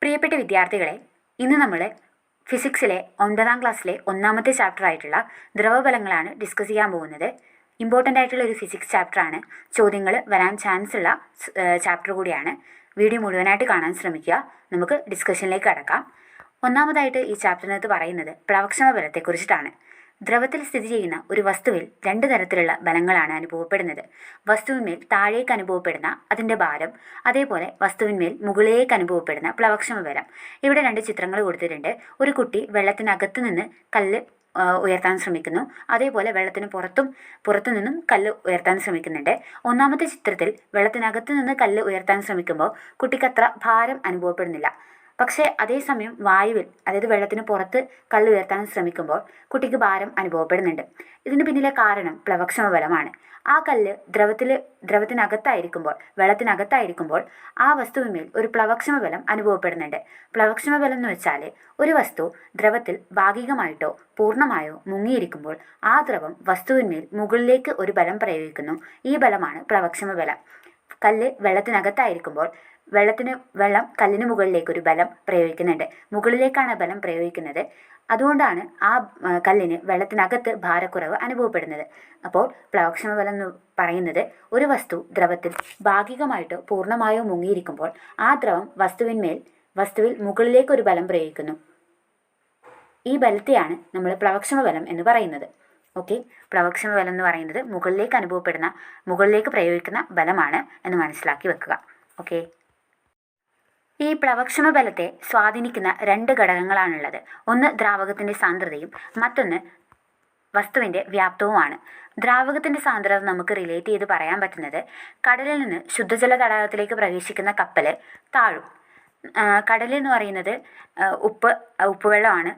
പ്രിയപ്പെട്ട വിദ്യാർത്ഥികളെ, ഇന്ന് നമ്മൾ ഫിസിക്സിലെ 9ാം ക്ലാസ്സിലെ ഒന്നാമത്തെ ചാപ്റ്റർ ആയിട്ടുള്ള ദ്രവബലങ്ങളാണ് ഡിസ്കസ് ചെയ്യാൻ പോകുന്നത്. ഇമ്പോർട്ടൻ്റ് ആയിട്ടുള്ള ഒരു ഫിസിക്സ് ചാപ്റ്ററാണ്. ചോദ്യങ്ങൾ വരാൻ ചാൻസ് ഉള്ള ചാപ്റ്റർ കൂടിയാണ്. വീഡിയോ മുഴുവനായിട്ട് കാണാൻ ശ്രമിക്കുക. നമുക്ക് ഡിസ്കഷനിലേക്ക് കടക്കാം. ഒന്നാമതായിട്ട് ഈ ചാപ്റ്ററിനകത്ത് പറയുന്നത് പ്രവക്ഷണ ബലത്തെക്കുറിച്ചിട്ടാണ്. ദ്രവത്തിൽ സ്ഥിതി ചെയ്യുന്ന ഒരു വസ്തുവിൽ രണ്ട് തരത്തിലുള്ള ബലങ്ങളാണ് അനുഭവപ്പെടുന്നത്. വസ്തുവിന്മേൽ താഴേക്ക് അനുഭവപ്പെടുന്ന അതിൻ്റെ ഭാരം, അതേപോലെ വസ്തുവിന്മേൽ മുകളിലേക്ക് അനുഭവപ്പെടുന്ന പ്ലവക്ഷമ ബലം. ഇവിടെ രണ്ട് ചിത്രങ്ങൾ കൊടുത്തിട്ടുണ്ട്. ഒരു കുട്ടി വെള്ളത്തിനകത്ത് നിന്ന് കല്ല് ഉയർത്താൻ ശ്രമിക്കുന്നു, അതേപോലെ വെള്ളത്തിന് പുറത്തു നിന്നും കല്ല് ഉയർത്താൻ ശ്രമിക്കുന്നുണ്ട്. ഒന്നാമത്തെ ചിത്രത്തിൽ വെള്ളത്തിനകത്ത് നിന്ന് കല്ല് ഉയർത്താൻ ശ്രമിക്കുമ്പോൾ കുട്ടിക്ക് അത്ര ഭാരം അനുഭവപ്പെടുന്നില്ല. പക്ഷേ അതേസമയം വായുവിൽ, അതായത് വെള്ളത്തിന് പുറത്ത് കല്ല് ഉയർത്താൻ ശ്രമിക്കുമ്പോൾ കുട്ടിക്ക് ഭാരം അനുഭവപ്പെടുന്നുണ്ട്. ഇതിന് പിന്നിലെ കാരണം പ്ലവക്ഷമ ബലമാണ്. ആ കല്ല് വെള്ളത്തിനകത്തായിരിക്കുമ്പോൾ ആ വസ്തുവിന്മേൽ ഒരു പ്ലവക്ഷമ ബലം അനുഭവപ്പെടുന്നുണ്ട്. പ്ലവക്ഷമ ബലം എന്ന് വെച്ചാൽ ഒരു വസ്തു ദ്രവത്തിൽ ഭാഗികമായിട്ടോ പൂർണ്ണമായോ മുങ്ങിയിരിക്കുമ്പോൾ ആ ദ്രവം വസ്തുവിന്മേൽ മുകളിലേക്ക് ഒരു ബലം പ്രയോഗിക്കുന്നു. ഈ ബലമാണ് പ്ലവക്ഷമ ബലം. കല്ല് വെള്ളത്തിനകത്തായിരിക്കുമ്പോൾ വെള്ളം കല്ലിന് മുകളിലേക്ക് ഒരു ബലം പ്രയോഗിക്കുന്നുണ്ട്. മുകളിലേക്കാണ് ബലം പ്രയോഗിക്കുന്നത്. അതുകൊണ്ടാണ് ആ കല്ലിന് വെള്ളത്തിനകത്ത് ഭാരക്കുറവ് അനുഭവപ്പെടുന്നത്. അപ്പോൾ പ്ലവക്ഷമ ബലം എന്ന് പറയുന്നത് ഒരു വസ്തു ദ്രവത്തിൽ ഭാഗികമായിട്ടോ പൂർണ്ണമായോ മുങ്ങിയിരിക്കുമ്പോൾ ആ ദ്രവം വസ്തുവിൽ മുകളിലേക്ക് ഒരു ബലം പ്രയോഗിക്കുന്നു. ഈ ബലത്തെയാണ് നമ്മൾ പ്ലവക്ഷമ ബലം എന്ന് പറയുന്നത്. ഓക്കെ, പ്ലവക്ഷമ ബലം എന്ന് പറയുന്നത് മുകളിലേക്ക് പ്രയോഗിക്കുന്ന ബലമാണ് എന്ന് മനസ്സിലാക്കി വെക്കുക. ഓക്കെ, ഈ പ്ലവക്ഷമ ബലത്തെ സ്വാധീനിക്കുന്ന രണ്ട് ഘടകങ്ങളാണുള്ളത്. ഒന്ന് ദ്രാവകത്തിൻ്റെ സാന്ദ്രതയും മറ്റൊന്ന് വസ്തുവിൻ്റെ വ്യാപ്തവുമാണ്. ദ്രാവകത്തിൻ്റെ സാന്ദ്രത നമുക്ക് റിലേറ്റ് ചെയ്ത് പറയാൻ പറ്റുന്നത്, കടലിൽ നിന്ന് ശുദ്ധജല തടാകത്തിലേക്ക് പ്രവേശിക്കുന്ന കപ്പൽ താഴും. കടലെന്ന് പറയുന്നത് ഉപ്പുവെള്ളമാണ്.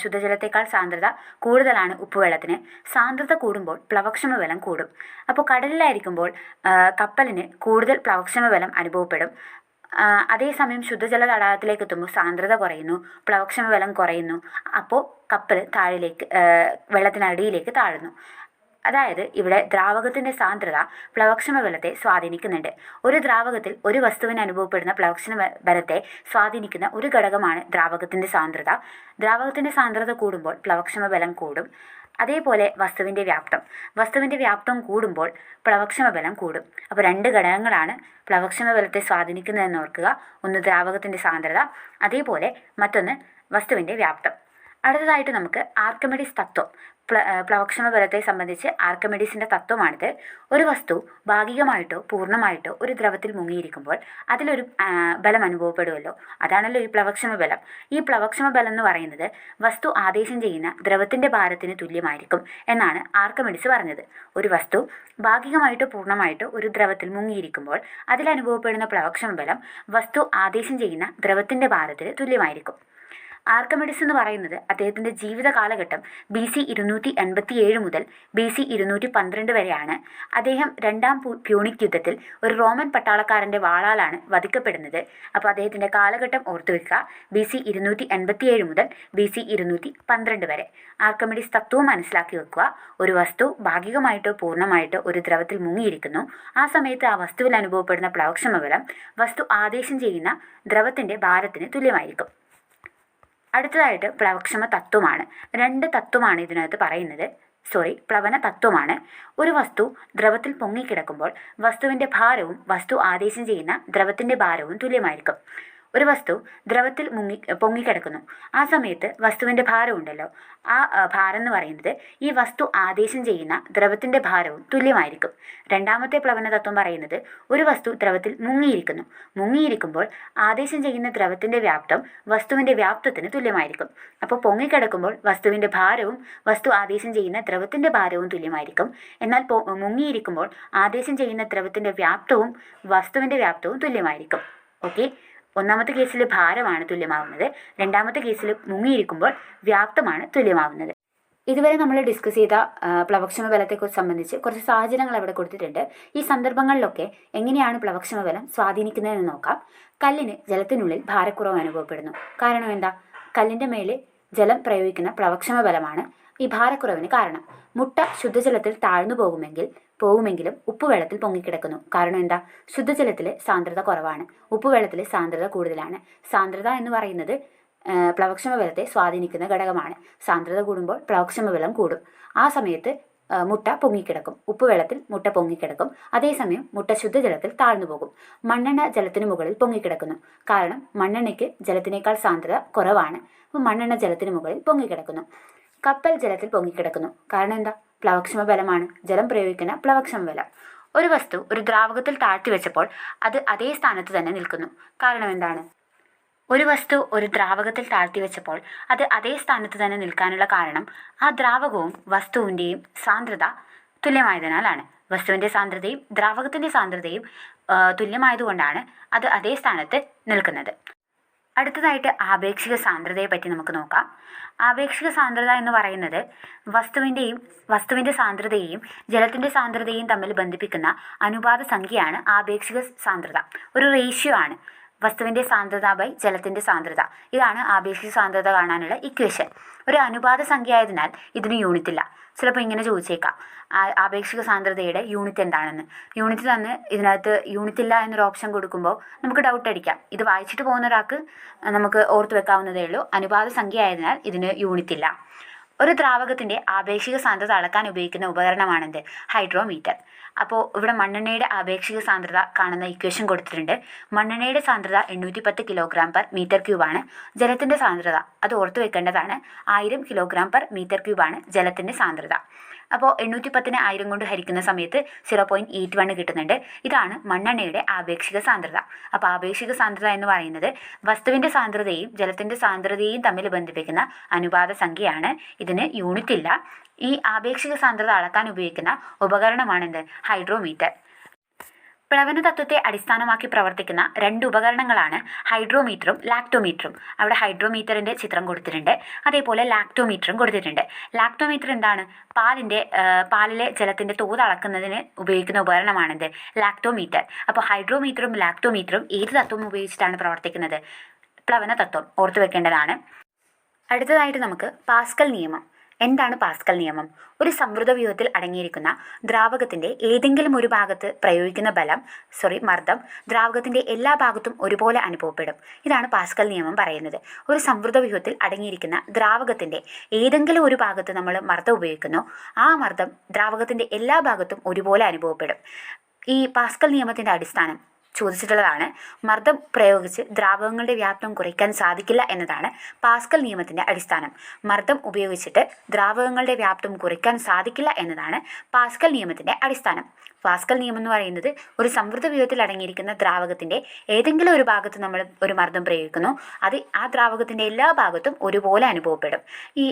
ശുദ്ധജലത്തേക്കാൾ സാന്ദ്രത കൂടുതലാണ് ഉപ്പുവെള്ളത്തിന്. സാന്ദ്രത കൂടുമ്പോൾ പ്ലവക്ഷമ ബലം കൂടും. അപ്പോൾ കടലിലായിരിക്കുമ്പോൾ കപ്പലിന് കൂടുതൽ പ്ലവക്ഷമ ബലം അനുഭവപ്പെടും. അതേസമയം ശുദ്ധജല തടാകത്തിലേക്ക് എത്തുമ്പോൾ സാന്ദ്രത കുറയുന്നു, പ്ലവക്ഷമ ബലം കുറയുന്നു. അപ്പോൾ കപ്പൽ വെള്ളത്തിനടിയിലേക്ക് താഴുന്നു. അതായത് ഇവിടെ ദ്രാവകത്തിൻ്റെ സാന്ദ്രത പ്ലവക്ഷമ ബലത്തെ സ്വാധീനിക്കുന്നുണ്ട്. ഒരു ദ്രാവകത്തിൽ ഒരു വസ്തുവിന് അനുഭവപ്പെടുന്ന പ്ലവക്ഷമ ബലത്തെ സ്വാധീനിക്കുന്ന ഒരു ഘടകമാണ് ദ്രാവകത്തിൻ്റെ സാന്ദ്രത. ദ്രാവകത്തിൻ്റെ സാന്ദ്രത കൂടുമ്പോൾ പ്ലവക്ഷമ ബലം കൂടും. അതേപോലെ വസ്തുവിൻ്റെ വ്യാപ്തം കൂടുമ്പോൾ പ്ലവക്ഷമ ബലം കൂടും. അപ്പോൾ രണ്ട് ഘടകങ്ങളാണ് പ്ലവക്ഷമ ബലത്തെ സ്വാധീനിക്കുന്നതെന്ന് ഓർക്കുക. ഒന്ന് ദ്രാവകത്തിൻ്റെ സാന്ദ്രത, അതേപോലെ മറ്റൊന്ന് വസ്തുവിൻ്റെ വ്യാപ്തം. അടുത്തതായിട്ട് നമുക്ക് ആർക്കിമിഡീസ് തത്വം, പ്ലവക്ഷമ ബലത്തെ സംബന്ധിച്ച് ആർക്കിമിഡീസിൻ്റെ തത്വമാണിത്. ഒരു വസ്തു ഭാഗികമായിട്ടോ പൂർണ്ണമായിട്ടോ ഒരു ദ്രവത്തിൽ മുങ്ങിയിരിക്കുമ്പോൾ അതിലൊരു ബലം അനുഭവപ്പെടുമല്ലോ, അതാണല്ലോ ഈ പ്ലവക്ഷമ ബലം. ഈ പ്ലവക്ഷമ ബലം എന്ന് പറയുന്നത് വസ്തു ആദേശം ചെയ്യുന്ന ദ്രവത്തിൻ്റെ ഭാരത്തിന് തുല്യമായിരിക്കും എന്നാണ് ആർക്കിമിഡീസ് പറഞ്ഞത്. ഒരു വസ്തു ഭാഗികമായിട്ടോ പൂർണ്ണമായിട്ടോ ഒരു ദ്രവത്തിൽ മുങ്ങിയിരിക്കുമ്പോൾ അതിലനുഭവപ്പെടുന്ന പ്ലവക്ഷമ ബലം വസ്തു ആദേശം ചെയ്യുന്ന ദ്രവത്തിൻ്റെ ഭാരത്തിന് തുല്യമായിരിക്കും. ആർക്കിമിഡീസ് എന്ന് പറയുന്നത് അദ്ദേഹത്തിൻ്റെ ജീവിത കാലഘട്ടം BC 287 മുതൽ BC 212 വരെയാണ്. അദ്ദേഹം രണ്ടാം പ്യൂണിക് യുദ്ധത്തിൽ ഒരു റോമൻ പട്ടാളക്കാരൻ്റെ വാളാലാണ് വധിക്കപ്പെടുന്നത്. അപ്പോൾ അദ്ദേഹത്തിൻ്റെ കാലഘട്ടം ഓർത്തുവെക്കുക, BC 287 മുതൽ BC 212 വരെ. ആർക്കിമിഡീസ് തത്വവും മനസ്സിലാക്കി വെക്കുക. ഒരു വസ്തു ഭാഗികമായിട്ടോ പൂർണ്ണമായിട്ടോ ഒരു ദ്രവത്തിൽ മുങ്ങിയിരിക്കുന്നു. ആ സമയത്ത് ആ വസ്തുവിൽ അനുഭവപ്പെടുന്ന പ്ലവക്ഷമ ബലം വസ്തു ആദേശം ചെയ്യുന്ന ദ്രവത്തിൻ്റെ ഭാരത്തിന് തുല്യമായിരിക്കും. അടുത്തതായിട്ട് പ്ലവക്ഷമ തത്വമാണ്. രണ്ട് തത്വമാണ് ഇതിനകത്ത് പറയുന്നത്. പ്ലവന തത്വമാണ്. ഒരു വസ്തു ദ്രവത്തിൽ പൊങ്ങിക്കിടക്കുമ്പോൾ വസ്തുവിൻ്റെ ഭാരവും വസ്തു ആദേശം ചെയ്യുന്ന ദ്രവത്തിൻ്റെ ഭാരവും തുല്യമായിരിക്കും. ഒരു വസ്തു ദ്രവത്തിൽ പൊങ്ങിക്കിടക്കുന്നു. ആ സമയത്ത് വസ്തുവിൻ്റെ ഭാരം ഉണ്ടല്ലോ, ആ ഭാരം എന്ന് പറയുന്നത് ഈ വസ്തു ആദേശം ചെയ്യുന്ന ദ്രവത്തിൻ്റെ ഭാരവും തുല്യമായിരിക്കും. രണ്ടാമത്തെ പ്ലവന തത്വം പറയുന്നത്, ഒരു വസ്തു ദ്രവത്തിൽ മുങ്ങിയിരിക്കുമ്പോൾ ആദേശം ചെയ്യുന്ന ദ്രവത്തിൻ്റെ വ്യാപ്തം വസ്തുവിൻ്റെ വ്യാപ്തത്തിന് തുല്യമായിരിക്കും. അപ്പോൾ പൊങ്ങിക്കിടക്കുമ്പോൾ വസ്തുവിൻ്റെ ഭാരവും വസ്തു ആദേശം ചെയ്യുന്ന ദ്രവത്തിൻ്റെ ഭാരവും തുല്യമായിരിക്കും. എന്നാൽ മുങ്ങിയിരിക്കുമ്പോൾ ആദേശം ചെയ്യുന്ന ദ്രവത്തിൻ്റെ വ്യാപ്തവും വസ്തുവിൻ്റെ വ്യാപ്തവും തുല്യമായിരിക്കും. ഓക്കെ, ഒന്നാമത്തെ കേസിൽ ഭാരമാണ് തുല്യമാവുന്നത്, രണ്ടാമത്തെ കേസിൽ മുങ്ങിയിരിക്കുമ്പോൾ വ്യാപ്തമാണ് തുല്യമാവുന്നത്. ഇതുവരെ നമ്മൾ ഡിസ്കസ് ചെയ്ത പ്ലവക്ഷമ ബലത്തെക്കുറിച്ച് സംബന്ധിച്ച് കുറച്ച് സാഹചര്യങ്ങൾ അവിടെ കൊടുത്തിട്ടുണ്ട്. ഈ സന്ദർഭങ്ങളിലൊക്കെ എങ്ങനെയാണ് പ്ലവക്ഷമ ബലം സ്വാധീനിക്കുന്നതെന്ന് നോക്കാം. കല്ലിന് ജലത്തിനുള്ളിൽ ഭാരക്കുറവ് അനുഭവപ്പെടുന്നു. കാരണം എന്താ? കല്ലിൻ്റെ മേലെ ജലം പ്രയോഗിക്കുന്ന പ്ലവക്ഷമ ബലമാണ് ഈ ഭാരക്കുറവിന് കാരണം. മുട്ട ശുദ്ധജലത്തിൽ താഴ്ന്നു പോകുമെങ്കിൽ പോകുമെങ്കിലും ഉപ്പുവെള്ളത്തിൽ പൊങ്ങിക്കിടക്കുന്നു. കാരണം എന്താ? ശുദ്ധജലത്തിൽ സാന്ദ്രത കുറവാണ്, ഉപ്പുവെള്ളത്തിൽ സാന്ദ്രത കൂടുതലാണ്. സാന്ദ്രത എന്ന് പറയുന്നത് പ്ലവക്ഷമ ബലത്തെ സ്വാധീനിക്കുന്ന ഘടകമാണ്. സാന്ദ്രത കൂടുമ്പോൾ പ്ലവക്ഷമ ബലം കൂടും. ആ സമയത്ത് മുട്ട പൊങ്ങിക്കിടക്കും. ഉപ്പുവെള്ളത്തിൽ മുട്ട പൊങ്ങിക്കിടക്കും. അതേസമയം മുട്ട ശുദ്ധജലത്തിൽ താഴ്ന്നു പോകും. മണ്ണെണ്ണ ജലത്തിന് മുകളിൽ പൊങ്ങിക്കിടക്കുന്നു. കാരണം മണ്ണെണ്ണയ്ക്ക് ജലത്തിനേക്കാൾ സാന്ദ്രത കുറവാണ്. അപ്പോൾ മണ്ണെണ്ണ ജലത്തിന് മുകളിൽ പൊങ്ങിക്കിടക്കുന്നു. കപ്പൽ ജലത്തിൽ പൊങ്ങിക്കിടക്കുന്നു. കാരണം എന്താ? പ്ലവക്ഷമ ബലമാണ്, ജലം പ്രയോഗിക്കുന്ന പ്ലവക്ഷമ ബലം. ഒരു വസ്തു ഒരു ദ്രാവകത്തിൽ താഴ്ത്തി വെച്ചപ്പോൾ അത് അതേ സ്ഥാനത്ത് തന്നെ നിൽക്കുന്നു. കാരണം എന്താണ്? ഒരു വസ്തു ഒരു ദ്രാവകത്തിൽ താഴ്ത്തി വെച്ചപ്പോൾ അത് അതേ സ്ഥാനത്ത് തന്നെ നിൽക്കാനുള്ള കാരണം ആ ദ്രാവകവും വസ്തുവിൻ്റെയും സാന്ദ്രത തുല്യമായതിനാലാണ്. വസ്തുവിൻ്റെ സാന്ദ്രതയും ദ്രാവകത്തിൻ്റെ സാന്ദ്രതയും തുല്യമായതുകൊണ്ടാണ് അത് അതേ സ്ഥാനത്ത് നിൽക്കുന്നത്. അടുത്തതായിട്ട് ആപേക്ഷിക സാന്ദ്രതയെ പറ്റി നമുക്ക് നോക്കാം. ആപേക്ഷിക സാന്ദ്രത എന്ന് പറയുന്നത് വസ്തുവിൻ്റെ സാന്ദ്രതയെയും ജലത്തിൻ്റെ സാന്ദ്രതയെയും തമ്മിൽ ബന്ധിപ്പിക്കുന്ന അനുപാത സംഖ്യയാണ് ആപേക്ഷിക സാന്ദ്രത. ഒരു റേഷ്യോ ആണ് വസ്തുവിൻ്റെ സാന്ദ്രത ബൈ ജലത്തിൻ്റെ സാന്ദ്രത. ഇതാണ് ആപേക്ഷിക സാന്ദ്രത കാണാനുള്ള ഇക്വേഷൻ. ഒരു അനുപാത സംഖ്യ ആയതിനാൽ ഇതിന് യൂണിറ്റ് ഇല്ല. ചിലപ്പോൾ ഇങ്ങനെ ചോദിച്ചേക്കാം, ആപേക്ഷിക സാന്ദ്രതയുടെ യൂണിറ്റ് എന്താണെന്ന്. യൂണിറ്റ് തന്ന് ഇതിനകത്ത് യൂണിറ്റ് ഇല്ല എന്നൊരു ഓപ്ഷൻ കൊടുക്കുമ്പോൾ നമുക്ക് ഡൗട്ട് അടിക്കാം. ഇത് വായിച്ചിട്ട് പോകുന്ന ഒരാൾക്ക് നമുക്ക് ഓർത്ത് വെക്കാവുന്നതേ ഉള്ളൂ. അനുപാത സംഖ്യ ആയതിനാൽ ഇതിന് യൂണിറ്റ് ഇല്ല. ഒരു ദ്രാവകത്തിൻ്റെ ആപേക്ഷിക സാന്ദ്രത അളക്കാൻ ഉപയോഗിക്കുന്ന ഉപകരണമാണെന്ത്? ഹൈഡ്രോമീറ്റർ. അപ്പോൾ ഇവിടെ മണ്ണെണ്ണയുടെ ആപേക്ഷിക സാന്ദ്രത കാണുന്ന ഇക്വേഷൻ കൊടുത്തിട്ടുണ്ട്. മണ്ണെണ്ണയുടെ സാന്ദ്രത 810 kg/m3 ആണ്. ജലത്തിൻ്റെ സാന്ദ്രത അത് ഓർത്ത് വെക്കേണ്ടതാണ്. 1000 kg/m3 ആണ് ജലത്തിൻ്റെ സാന്ദ്രത. അപ്പോൾ 810നെ 1000 കൊണ്ട് ഹരിക്കുന്ന സമയത്ത് 0.81 കിട്ടുന്നുണ്ട്. ഇതാണ് മണ്ണെണ്ണയുടെ ആപേക്ഷിക സാന്ദ്രത. അപ്പോൾ ആപേക്ഷിക സാന്ദ്രത എന്ന് പറയുന്നത് വസ്തുവിൻ്റെ സാന്ദ്രതയും ജലത്തിൻ്റെ സാന്ദ്രതയും തമ്മിൽ ബന്ധിപ്പിക്കുന്ന അനുപാത സംഖ്യയാണ്. ഇതിന് യൂണിറ്റ് ഇല്ല. ഈ ആപേക്ഷിക സാന്ദ്രത അളക്കാൻ ഉപയോഗിക്കുന്ന ഉപകരണമാണെന്ത്? ഹൈഡ്രോമീറ്റർ. പ്ലവന തത്വത്തെ അടിസ്ഥാനമാക്കി പ്രവർത്തിക്കുന്ന രണ്ട് ഉപകരണങ്ങളാണ് ഹൈഡ്രോമീറ്ററും ലാക്ടോമീറ്ററും. അവിടെ ഹൈഡ്രോമീറ്ററിൻ്റെ ചിത്രം കൊടുത്തിട്ടുണ്ട്, അതേപോലെ ലാക്ടോമീറ്ററും കൊടുത്തിട്ടുണ്ട്. ലാക്ടോമീറ്റർ എന്താണ്? പാലിലെ ജലത്തിൻ്റെ തോത് അളക്കുന്നതിന് ഉപയോഗിക്കുന്ന ഉപകരണമാണെന്ത്? ലാക്ടോമീറ്റർ. അപ്പോൾ ഹൈഡ്രോമീറ്ററും ലാക്ടോമീറ്ററും ഏത് തത്വം ഉപയോഗിച്ചിട്ടാണ് പ്രവർത്തിക്കുന്നത്? പ്ലവന തത്വം ഓർത്തു വെക്കേണ്ടതാണ്. അടുത്തതായിട്ട് നമുക്ക് പാസ്കൽ നിയമം. എന്താണ് പാസ്കൽ നിയമം? ഒരു സംവൃത വ്യൂഹത്തിൽ അടങ്ങിയിരിക്കുന്ന ദ്രാവകത്തിൻ്റെ ഏതെങ്കിലും ഒരു ഭാഗത്ത് പ്രയോഗിക്കുന്ന മർദ്ദം ദ്രാവകത്തിൻ്റെ എല്ലാ ഭാഗത്തും ഒരുപോലെ അനുഭവപ്പെടും. ഇതാണ് പാസ്കൽ നിയമം പറയുന്നത്. ഒരു സംവൃത വ്യൂഹത്തിൽ അടങ്ങിയിരിക്കുന്ന ദ്രാവകത്തിൻ്റെ ഏതെങ്കിലും ഒരു ഭാഗത്ത് നമ്മൾ മർദ്ദം ഉപയോഗിക്കുന്നു, ആ മർദ്ദം ദ്രാവകത്തിൻ്റെ എല്ലാ ഭാഗത്തും ഒരുപോലെ അനുഭവപ്പെടും. ഈ പാസ്കൽ നിയമത്തിൻ്റെ അടിസ്ഥാനം ചോദിച്ചിട്ടുള്ളതാണ്. മർദ്ദം പ്രയോഗിച്ച് ദ്രാവകങ്ങളുടെ വ്യാപ്തം കുറയ്ക്കാൻ സാധിക്കില്ല എന്നതാണ് പാസ്കൽ നിയമത്തിൻ്റെ അടിസ്ഥാനം. മർദ്ദം ഉപയോഗിച്ചിട്ട് ദ്രാവകങ്ങളുടെ വ്യാപ്തം കുറയ്ക്കാൻ സാധിക്കില്ല എന്നതാണ് പാസ്കൽ നിയമത്തിൻ്റെ അടിസ്ഥാനം. പാസ്കൽ നിയമം എന്ന് പറയുന്നത് ഒരു സംവൃത വ്യൂഹത്തിൽ അടങ്ങിയിരിക്കുന്ന ദ്രാവകത്തിൻ്റെ ഏതെങ്കിലും ഒരു ഭാഗത്ത് നമ്മൾ ഒരു മർദ്ദം പ്രയോഗിക്കുന്നു, അത് ആ ദ്രാവകത്തിൻ്റെ എല്ലാ ഭാഗത്തും ഒരുപോലെ അനുഭവപ്പെടും. ഈ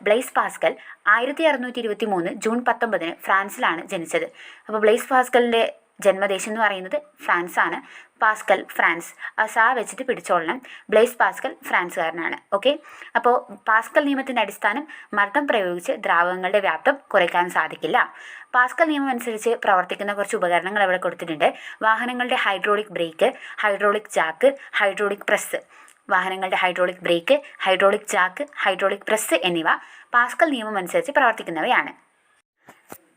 ബ്ലൈസ് പാസ്കൽ 1623 ജൂൺ 19 ഫ്രാൻസിലാണ് ജനിച്ചത്. അപ്പോൾ ബ്ലൈസ് പാസ്കലിൻ്റെ ജന്മദേശം എന്ന് പറയുന്നത് ഫ്രാൻസാണ്. പാസ്കൽ ഫ്രാൻസ്, സാ വെച്ചിട്ട് പിടിച്ചോളണം. ബ്ലൈസ് പാസ്കൽ ഫ്രാൻസുകാരനാണ്. ഓക്കെ. അപ്പോൾ പാസ്കൽ നിയമത്തിൻ്റെ അടിസ്ഥാനം മർദ്ദം പ്രയോഗിച്ച് ദ്രാവകങ്ങളുടെ വ്യാപ്തം കുറയ്ക്കാൻ സാധിക്കില്ല. പാസ്കൽ നിയമം അനുസരിച്ച് പ്രവർത്തിക്കുന്ന കുറച്ച് ഉപകരണങ്ങൾ ഇവിടെ കൊടുത്തിട്ടുണ്ട്. വാഹനങ്ങളുടെ hydraulic brake, hydraulic jack, hydraulic press. വാഹനങ്ങളുടെ hydraulic brake, hydraulic jack, hydraulic press എന്നിവ പാസ്കൽ നിയമം അനുസരിച്ച് പ്രവർത്തിക്കുന്നവയാണ്.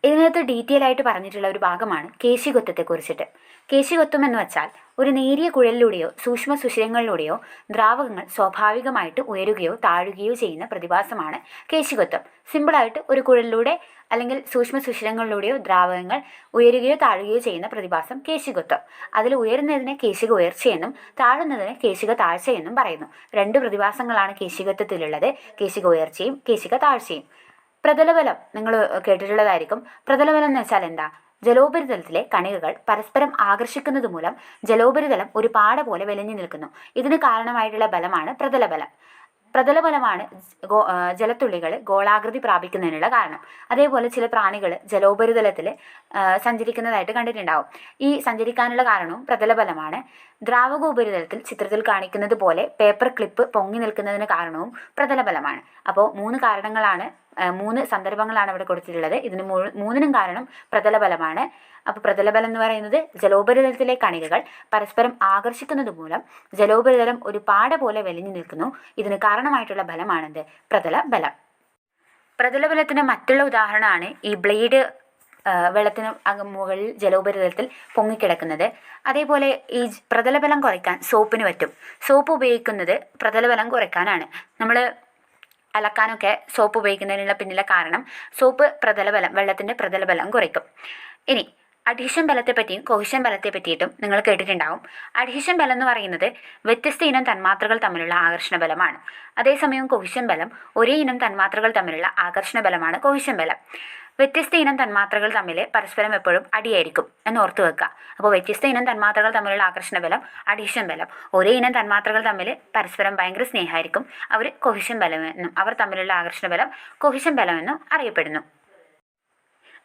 ഇതിനകത്ത് ഡീറ്റെയിൽ ആയിട്ട് പറഞ്ഞിട്ടുള്ള ഒരു ഭാഗമാണ് കേശികത്വത്തെക്കുറിച്ചിട്ട്. കേശികത്വം എന്ന് വെച്ചാൽ ഒരു നേരിയ കുഴലിലൂടെയോ സൂക്ഷ്മ സുഷിരങ്ങളിലൂടെയോ ദ്രാവകങ്ങൾ സ്വാഭാവികമായിട്ട് ഉയരുകയോ താഴുകയോ ചെയ്യുന്ന പ്രതിഭാസമാണ് കേശികത്വം. സിമ്പിളായിട്ട് ഒരു കുഴലിലൂടെ അല്ലെങ്കിൽ സൂക്ഷ്മ സുഷിരങ്ങളിലൂടെയോ ദ്രാവകങ്ങൾ ഉയരുകയോ താഴുകയോ ചെയ്യുന്ന പ്രതിഭാസം കേശികത്വം. അതിൽ ഉയരുന്നതിനെ കേശിക ഉയർച്ചയെന്നും താഴുന്നതിന് കേശിക താഴ്ചയെന്നും പറയുന്നു. രണ്ട് പ്രതിഭാസങ്ങളാണ് കേശികത്വത്തിലുള്ളത്, കേശിക ഉയർച്ചയും കേശിക താഴ്ചയും. പ്രതലബലം നിങ്ങൾ കേട്ടിട്ടുള്ളതായിരിക്കും. പ്രതലബലം എന്ന് വെച്ചാൽ എന്താ? ജലോപരിതലത്തിലെ കണികകൾ പരസ്പരം ആകർഷിക്കുന്നത് മൂലം ജലോപരിതലം ഒരു പാട പോലെ വലിഞ്ഞു നിൽക്കുന്നു. ഇതിന് കാരണമായിട്ടുള്ള ബലമാണ് പ്രതലബലം. പ്രതലബലമാണ് ജലത്തുള്ളികൾ ഗോളാകൃതി പ്രാപിക്കുന്നതിനുള്ള കാരണം. അതേപോലെ ചില പ്രാണികൾ ജലോപരിതലത്തിൽ സഞ്ചരിക്കുന്നതായിട്ട് കണ്ടിട്ടുണ്ടാവും. ഈ സഞ്ചരിക്കാനുള്ള കാരണവും പ്രതലബലമാണ്. ദ്രാവക ഉപരിതലത്തിൽ ചിത്രത്തിൽ കാണിക്കുന്നത് പോലെ പേപ്പർ ക്ലിപ്പ് പൊങ്ങി നിൽക്കുന്നതിന് കാരണവും പ്രതലബലമാണ്. അപ്പോൾ 3 സന്ദർഭങ്ങളാണ് ഇവിടെ കൊടുത്തിട്ടുള്ളത്. ഇതിന് മൂന്നിനും കാരണം പ്രതലബലമാണ്. അപ്പോൾ പ്രതലബലം എന്ന് പറയുന്നത് ജലോപരിതലത്തിലെ കണികകൾ പരസ്പരം ആകർഷിക്കുന്നത് മൂലം ജലോപരിതലം ഒരു പാട പോലെ വലിഞ്ഞു നിൽക്കുന്നു. ഇതിന് കാരണമായിട്ടുള്ള ബലമാണെന്ത്? പ്രതലബലം. പ്രതലബലത്തിന് മറ്റുള്ള ഉദാഹരണമാണ് ഈ ബ്ലേഡ് വെള്ളത്തിന് മുകളിൽ ജലോപരിതലത്തിൽ പൊങ്ങിക്കിടക്കുന്നത്. അതേപോലെ ഈ പ്രതലബലം കുറയ്ക്കാൻ സോപ്പിന് പറ്റും. സോപ്പ് ഉപയോഗിക്കുന്നത് പ്രതലബലം കുറയ്ക്കാനാണ്. നമ്മൾ അലക്കാനൊക്കെ സോപ്പ് ഉപയോഗിക്കുന്നതിനുള്ള പിന്നിലെ കാരണം സോപ്പ് വെള്ളത്തിൻ്റെ പ്രതലബലം കുറയ്ക്കും. ഇനി അഡീഷൻ ബലത്തെപ്പറ്റിയും കൊഹിഷൻ ബലത്തെ പറ്റിയിട്ടും നിങ്ങൾ കേട്ടിട്ടുണ്ടാവും. അഡീഷൻ ബലം എന്ന് പറയുന്നത് വ്യത്യസ്ത ഇനം തന്മാത്രകൾ തമ്മിലുള്ള ആകർഷണ ബലമാണ്. അതേസമയം കൊഹിഷൻ ബലം ഒരേ ഇനം തന്മാത്രകൾ തമ്മിലുള്ള ആകർഷണ ബലമാണ് കൊഹിഷൻ ബലം. വ്യത്യസ്ത ഇനം തന്മാത്രകൾ തമ്മിൽ പരസ്പരം എപ്പോഴും അടിയായിരിക്കും എന്ന് ഓർത്തു വെക്കുക. അപ്പോൾ വ്യത്യസ്ത ഇനം തന്മാത്രകൾ തമ്മിലുള്ള ആകർഷണ ബലം അഡീഷൻ ബലം. ഒരേ ഇനം തന്മാത്രകൾ തമ്മിൽ പരസ്പരം ഭയങ്കര സ്നേഹമായിരിക്കും. അവർ കൊഹിഷൻ ബലമെന്നും അവർ തമ്മിലുള്ള ആകർഷണ ബലം കൊഹിഷൻ ബലമെന്നും അറിയപ്പെടുന്നു.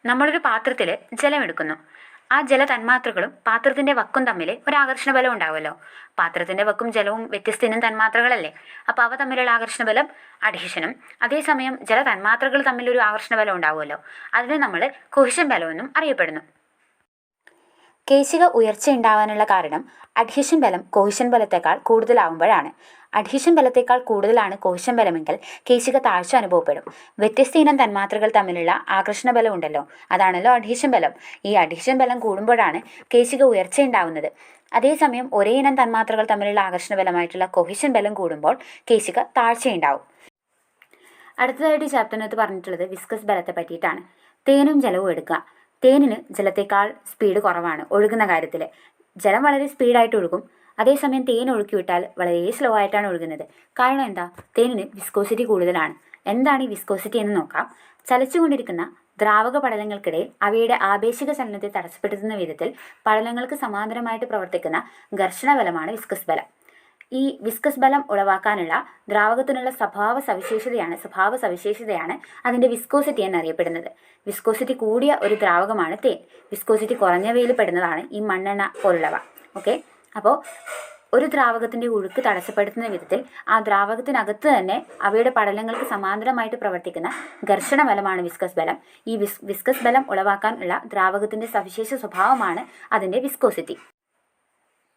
നമ്മളൊരു പാത്രത്തിൽ ജലം എടുക്കുന്നു. ആ ജല തന്മാത്രകളും പാത്രത്തിൻ്റെ വക്കും തമ്മിൽ ഒരു ആകർഷണ ബലം ഉണ്ടാവുമല്ലോ. പാത്രത്തിൻ്റെ വക്കും ജലവും വ്യത്യസ്ത ഇനം തന്മാത്രകളല്ലേ. അപ്പോൾ അവ തമ്മിലുള്ള ആകർഷണ ബലം അഡീഷനും. അതേസമയം ജല തന്മാത്രകൾ തമ്മിലൊരു ആകർഷണ ബലം ഉണ്ടാവുമല്ലോ, അതിനെ നമ്മൾ കൊഹിഷൻ ബലമെന്നും അറിയപ്പെടുന്നു. കേശിക ഉയർച്ച ഉണ്ടാവാനുള്ള കാരണം അഡ്ഹീഷൻ ബലം കൊഹിഷൻ ബലത്തേക്കാൾ കൂടുതലാവുമ്പോഴാണ്. അഡ്ഹീഷൻ ബലത്തേക്കാൾ കൂടുതലാണ് കൊഹിഷൻ ബലമെങ്കിൽ കേശിക താഴ്ച അനുഭവപ്പെടും. വ്യത്യസ്ത ഇനം തന്മാത്രകൾ തമ്മിലുള്ള ആകർഷണ ബലം ഉണ്ടല്ലോ, അതാണല്ലോ അഡ്ഹീഷൻ ബലം. ഈ അഡ്ഹീഷൻ ബലം കൂടുമ്പോഴാണ് കേശിക ഉയർച്ച ഉണ്ടാവുന്നത്. അതേസമയം ഒരേ ഇനം തന്മാത്രകൾ തമ്മിലുള്ള ആകർഷണ ബലമായിട്ടുള്ള കൊഹിഷൻ ബലം കൂടുമ്പോൾ കേശിക താഴ്ചയുണ്ടാവും. അടുത്തതായിട്ട് ഈ ചാപ്റ്ററിനകത്ത് പറഞ്ഞിട്ടുള്ളത് വിസ്കസ് ബലത്തെ പറ്റിയിട്ടാണ്. തേനും ജലവും എടുക്കുക. തേനിന് ജലത്തേക്കാൾ സ്പീഡ് കുറവാണ് ഒഴുകുന്ന കാര്യത്തിൽ. ജലം വളരെ സ്പീഡായിട്ട് ഒഴുകും. അതേസമയം തേൻ ഒഴുക്കി വിട്ടാൽ വളരെ സ്ലോ ആയിട്ടാണ് ഒഴുകുന്നത്. കാരണം എന്താ? തേനിന് വിസ്കോസിറ്റി കൂടുതലാണ്. എന്താണ് ഈ വിസ്കോസിറ്റി എന്ന് നോക്കാം. ചലിച്ചുകൊണ്ടിരിക്കുന്ന ദ്രാവക പടലങ്ങൾക്കിടയിൽ അവയുടെ ആപേക്ഷിക ചലനത്തെ തടസ്സപ്പെടുത്തുന്ന വിധത്തിൽ പടലങ്ങൾക്ക് സമാന്തരമായിട്ട് പ്രവർത്തിക്കുന്ന ഘർഷണ ബലമാണ് വിസ്കസ് ബലം. ഈ വിസ്കസ് ബലം ഉളവാക്കാനുള്ള ദ്രാവകത്തിനുള്ള സ്വഭാവ സവിശേഷതയാണ് അതിൻ്റെ വിസ്കോസിറ്റി എന്നറിയപ്പെടുന്നത്. വിസ്കോസിറ്റി കൂടിയ ഒരു ദ്രാവകമാണ് തേൻ. വിസ്കോസിറ്റി കുറഞ്ഞവയിൽ പെടുന്നതാണ് ഈ മണ്ണെണ്ണ പോലുള്ളവ. ഓക്കെ, അപ്പോൾ ഒരു ദ്രാവകത്തിൻ്റെ ഒഴുക്ക് തടസ്സപ്പെടുത്തുന്ന വിധത്തിൽ ആ ദ്രാവകത്തിനകത്ത് തന്നെ അവയുടെ പടലങ്ങൾക്ക് സമാന്തരമായിട്ട് പ്രവർത്തിക്കുന്ന ഘർഷണ ബലമാണ് വിസ്കസ് ബലം. ഈ വിസ്കസ് ബലം ഉളവാക്കാനുള്ള ദ്രാവകത്തിൻ്റെ സവിശേഷ സ്വഭാവമാണ് അതിൻ്റെ വിസ്കോസിറ്റി.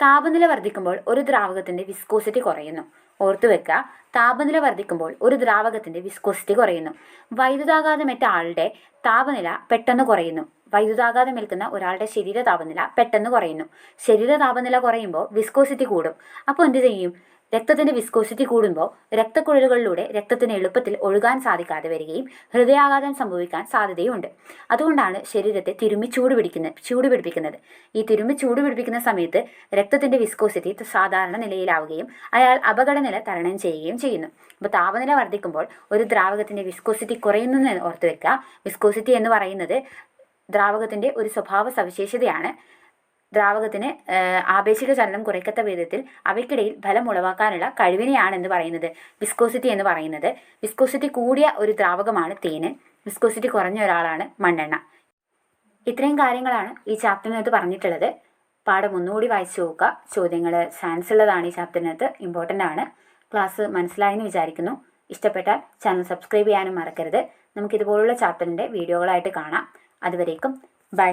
താപനില വർദ്ധിക്കുമ്പോൾ ഒരു ദ്രാവകത്തിൻ്റെ വിസ്കോസിറ്റി കുറയുന്നു. ഓർത്തുവെക്കുക, താപനില വർദ്ധിക്കുമ്പോൾ ഒരു ദ്രാവകത്തിൻ്റെ വിസ്കോസിറ്റി കുറയുന്നു. വൈദ്യുതാഘാതമേറ്റ ആളുടെ താപനില പെട്ടെന്ന് കുറയുന്നു. വൈദ്യുതാഘാതം ഏൽക്കുന്ന ഒരാളുടെ ശരീര താപനില പെട്ടെന്ന് കുറയുന്നു. ശരീര താപനില കുറയുമ്പോൾ വിസ്കോസിറ്റി കൂടും. അപ്പോൾ എന്ത് ചെയ്യും? രക്തത്തിൻ്റെ വിസ്കോസിറ്റി കൂടുമ്പോൾ രക്തക്കുഴലുകളിലൂടെ രക്തത്തിന് എളുപ്പത്തിൽ ഒഴുകാൻ സാധിക്കാതെ വരികയും ഹൃദയാഘാതം സംഭവിക്കാൻ സാധ്യതയുണ്ട്. അതുകൊണ്ടാണ് ശരീരത്തെ തിരുമ്മി ചൂടുപിടിപ്പിക്കുന്നത്. ഈ തിരുമ്മി ചൂടുപിടിപ്പിക്കുന്ന സമയത്ത് രക്തത്തിൻ്റെ വിസ്കോസിറ്റി സാധാരണ നിലയിലാവുകയും അയാൾ അപകടനില തരണം ചെയ്യുകയും ചെയ്യുന്നു. അപ്പോൾ താപനില വർദ്ധിക്കുമ്പോൾ ഒരു ദ്രാവകത്തിൻ്റെ വിസ്കോസിറ്റി കുറയുന്നു എന്ന് ഓർത്തു വെക്കുക. വിസ്കോസിറ്റി എന്ന് പറയുന്നത് ദ്രാവകത്തിൻ്റെ ഒരു സ്വഭാവ സവിശേഷതയാണ്. ദ്രാവകത്തിന് ആപേക്ഷിക ചലനം കുറയ്ക്കത്ത വിധത്തിൽ അവയ്ക്കിടയിൽ ഫലം ഉളവാക്കാനുള്ള കഴിവിനെയാണെന്ന് പറയുന്നത് വിസ്കോസിറ്റി എന്ന് പറയുന്നത്. വിസ്കോസിറ്റി കൂടിയ ഒരു ദ്രാവകമാണ് തേന്. വിസ്കോസിറ്റി കുറഞ്ഞ ഒരാളാണ് മണ്ണെണ്ണ. ഇത്രയും കാര്യങ്ങളാണ് ഈ ചാപ്റ്ററിനകത്ത് പറഞ്ഞിട്ടുള്ളത്. പാഠം ഒന്നുകൂടി വായിച്ചു നോക്കുക. ചോദ്യങ്ങൾ ചാൻസ് ഉള്ളതാണ്. ഈ ചാപ്റ്ററിനകത്ത് ഇമ്പോർട്ടൻ്റ് ആണ്. ക്ലാസ് മനസ്സിലായെന്ന് വിചാരിക്കുന്നു. ഇഷ്ടപ്പെട്ടാൽ ചാനൽ സബ്സ്ക്രൈബ് ചെയ്യാനും മറക്കരുത്. നമുക്കിതുപോലുള്ള ചാപ്റ്ററിൻ്റെ വീഡിയോകളായിട്ട് കാണാം. അതുവരേക്കും ബൈ.